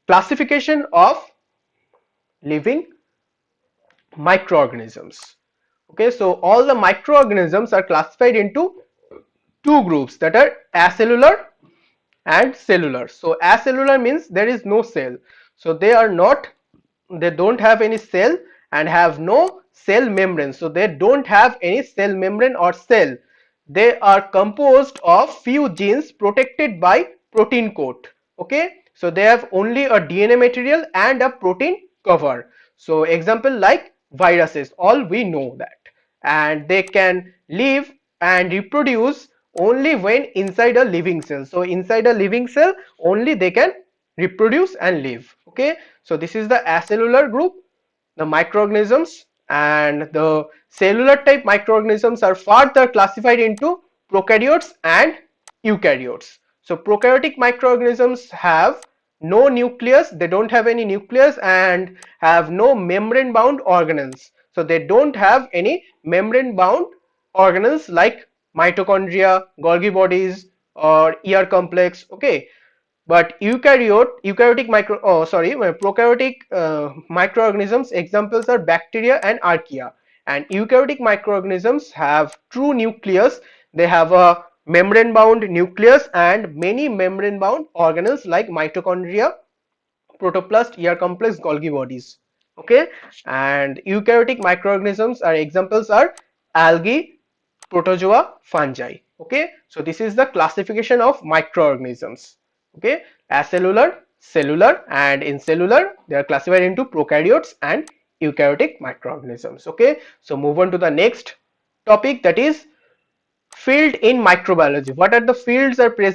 classification of living microorganisms. Okay, so all the microorganisms are classified into two groups, that are acellular and cellular. So acellular means there is no cell, so they don't have any cell and have no cell membrane, so they don't have any cell membrane or cell. They are composed of few genes protected by protein coat. Okay, so they have only a DNA material and a protein cover. So example like viruses, all we know that. And they can live and reproduce only when inside a living cell. So inside a living cell only they can reproduce and live. Okay, so this is the acellular group, the microorganisms. And the cellular type microorganisms are further classified into prokaryotes and eukaryotes. So prokaryotic microorganisms have no nucleus, they don't have any nucleus and have no membrane bound organelles. So they don't have any membrane bound organelles like mitochondria, Golgi bodies or ER complex. Okay, but prokaryotic microorganisms examples are bacteria and archaea. And eukaryotic microorganisms have true nucleus, they have a membrane bound nucleus and many membrane bound organelles like mitochondria, protoplast, ER complex, Golgi bodies. Okay, and eukaryotic microorganisms are examples are algae, protozoa, fungi. Okay, so this is the classification of microorganisms. Okay, acellular, cellular, and in cellular they are classified into prokaryotes and eukaryotic microorganisms. Okay, so move on to the next topic, that is field in microbiology. What are the fields are present